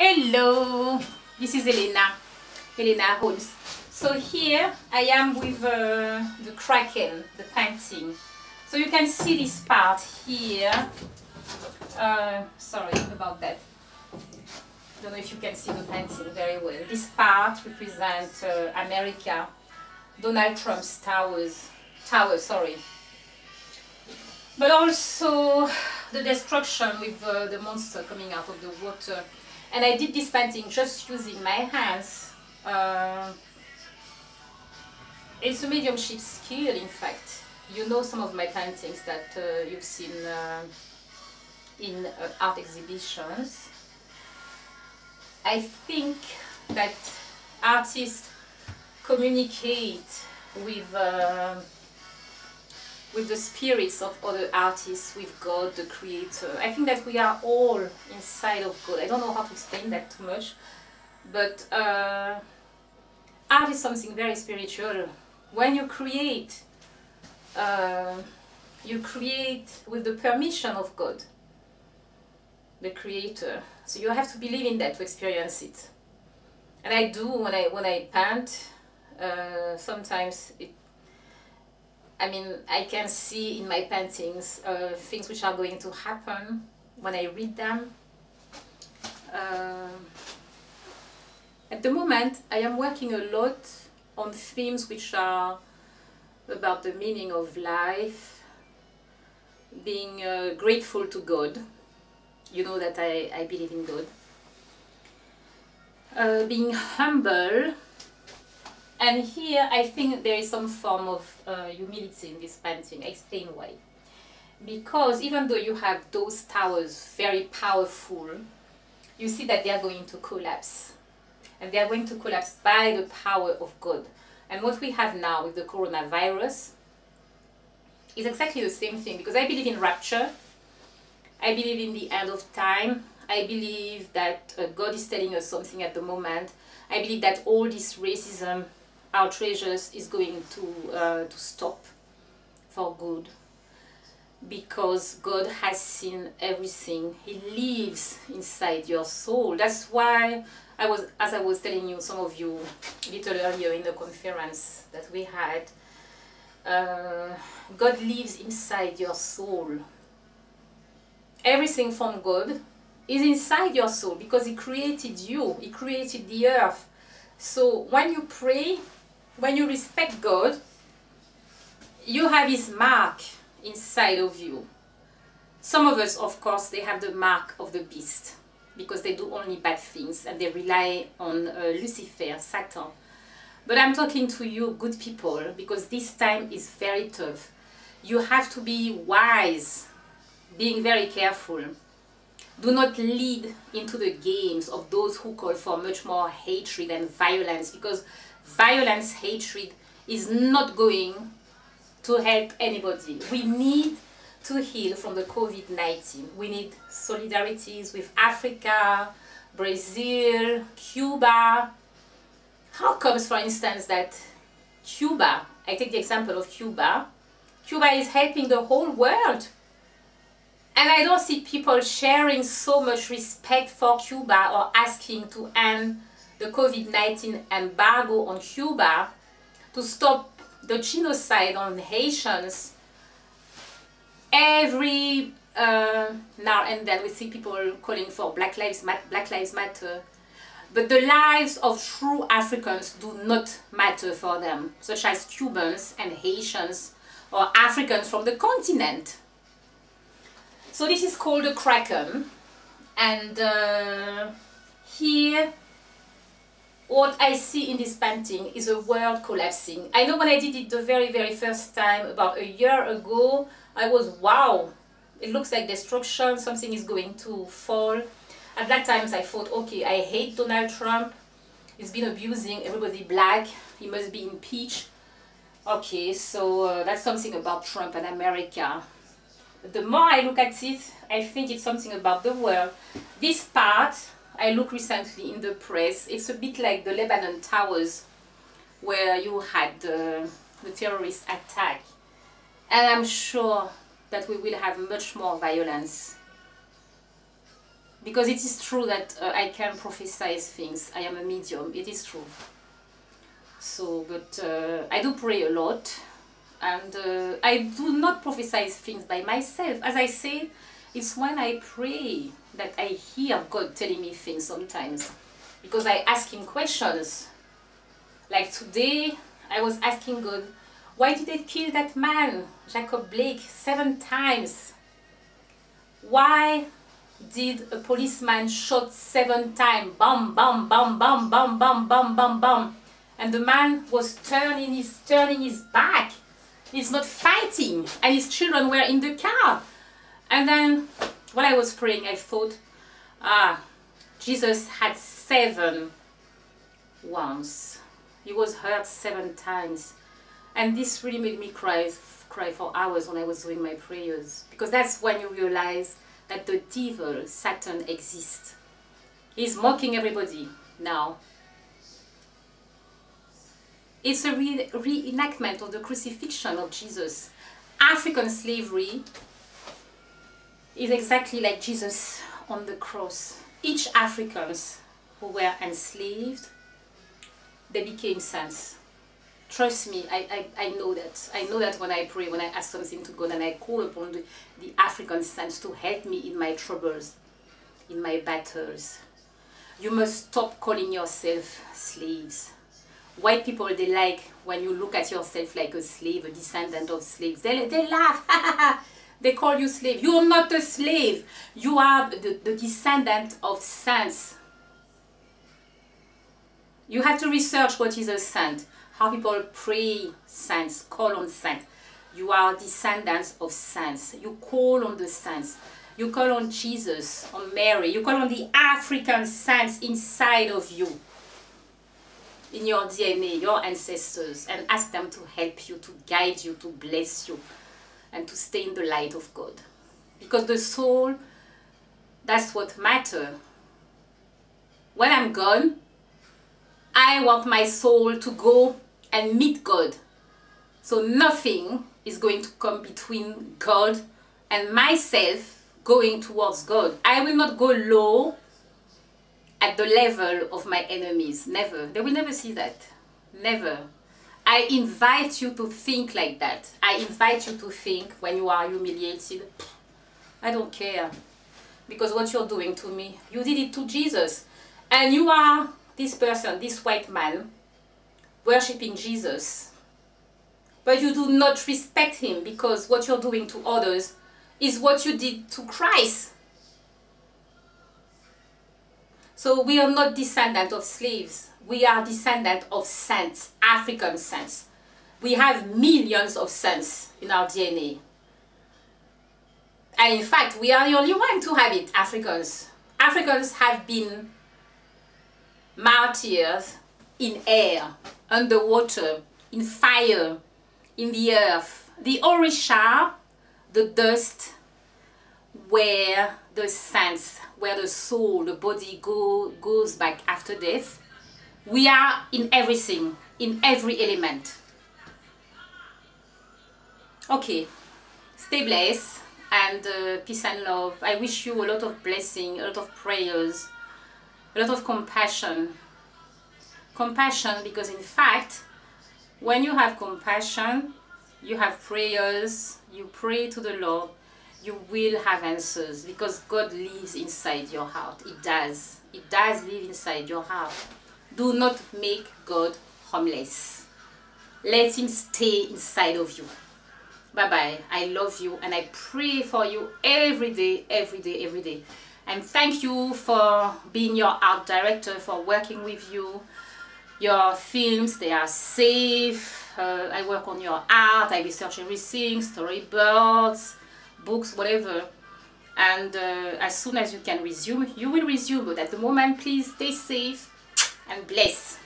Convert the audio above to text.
Hello, this is Helena Holmes. So here I am with the Kraken, the painting. So you can see this part here. Sorry about that. Don't know if you can see the painting very well. This part represents America, Donald Trump's tower, sorry. But also the destruction with the monster coming out of the water. And I did this painting just using my hands. It's a mediumship skill, in fact. You know some of my paintings that you've seen in art exhibitions. I think that artists communicate with the spirits of other artists, with God, the creator. I think that we are all inside of God. I don't know how to explain that too much, but art is something very spiritual. When you create with the permission of God, the creator. So you have to believe in that to experience it. And I do when I paint. Sometimes I can see in my paintings things which are going to happen when I read them. At the moment, I am working a lot on themes which are about the meaning of life, being grateful to God. You know that I believe in God. Being humble. And here I think there is some form of humility in this painting. I explain why. Because even though you have those towers very powerful, you see that they are going to collapse. And they are going to collapse by the power of God. And what we have now with the coronavirus is exactly the same thing. Because I believe in rapture. I believe in the end of time. I believe that God is telling us something at the moment. I believe that all this racism, outrageous, is going to stop for good, because God has seen everything. He lives inside your soul. That's why as I was telling you, some of you a little earlier in the conference that we had, God lives inside your soul. Everything from God is inside your soul because He created you. He created the earth. So when you pray, when you respect God, you have His mark inside of you. Some of us, of course, they have the mark of the beast because they do only bad things and they rely on Lucifer, Satan. But I'm talking to you, good people, because this time is very tough. You have to be wise, being very careful. Do not lead into the games of those who call for much more hatred and violence, because violence, hatred is not going to help anybody. We need to heal from the COVID-19. We need solidarities with Africa, Brazil, Cuba. How comes, for instance, that Cuba, I take the example of Cuba, Cuba is helping the whole world. And I don't see people sharing so much respect for Cuba or asking to end the COVID-19 embargo on Cuba, to stop the genocide on Haitians. Every now and then we see people calling for Black Lives Matter. But the lives of true Africans do not matter for them, such as Cubans and Haitians or Africans from the continent. So this is called the Kraken, and here what I see in this painting is a world collapsing. I know when I did it the very first time, about a year ago, I was, wow, it looks like destruction, something is going to fall. At that time I thought, okay, I hate Donald Trump, he's been abusing everybody black, he must be impeached. Okay, so that's something about Trump and America. The more I look at it, I think it's something about the world. This part, I looked recently in the press, it's a bit like the Lebanon towers where you had the terrorist attack. And I'm sure that we will have much more violence. because it is true that I can prophesy things. I am a medium, it is true. So, but I do pray a lot, and I do not prophesy things by myself. As I say, it's when I pray that I hear God telling me things sometimes, because I ask him questions. Like today, I was asking God, why did they kill that man, Jacob Blake, 7 times? Why did a policeman shot 7 times? Bam, bam, bam, bam, bam, bam, bam, bam, bam. And the man was turning his back. He's not fighting. And his children were in the car. And then, while I was praying, I thought, Jesus had 7 wounds. He was hurt 7 times. And this really made me cry for hours when I was doing my prayers. Because that's when you realize that the devil, Satan, exists. He's mocking everybody now. It's a reenactment of the crucifixion of Jesus. African slavery is exactly like Jesus on the cross. Each Africans who were enslaved, they became saints. Trust me, I know that. I know that when I pray, when I ask something to God and I call upon the African saints to help me in my troubles, in my battles. You must stop calling yourself slaves. White people, they like when you look at yourself like a slave, a descendant of slaves. They laugh. They call you slave. You are not a slave. You are the descendant of saints. You have to research what is a saint. How people pray saints, call on saints. You are descendants of saints. You call on the saints. You call on Jesus, on Mary. You call on the African saints inside of you, in your DNA, your ancestors, and ask them to help you, to guide you, to bless you, and to stay in the light of God. Because the soul, that's what matters. When I'm gone, I want my soul to go and meet God. So nothing is going to come between God and myself going towards God. I will not go low at the level of my enemies. Never. They will never see that. Never. I invite you to think like that. I invite you to think when you are humiliated, I don't care. Because what you're doing to me, you did it to Jesus. And you are this person, this white man, worshipping Jesus. But you do not respect him because what you're doing to others is what you did to Christ. So we are not descendants of slaves. We are descendants of saints, African saints. We have millions of saints in our DNA. And in fact, we are the only one to have it, Africans. Africans have been martyrs in air, underwater, in fire, in the earth. The Orisha, the dust, where the saints, where the soul, the body goes back after death. We are in everything, in every element. Okay, stay blessed and peace and love. I wish you a lot of blessing, a lot of prayers, a lot of compassion. Compassion, because in fact, when you have compassion, you have prayers, you pray to the Lord, you will have answers, because God lives inside your heart. It does. It does live inside your heart. Do not make God homeless. Let him stay inside of you. Bye-bye. I love you and I pray for you every day, every day, every day. And thank you for being your art director, for working with you. Your films, they are safe. I work on your art. I research everything, storyboards, books, whatever. And as soon as you can resume, you will resume. But at the moment, please stay safe and bless.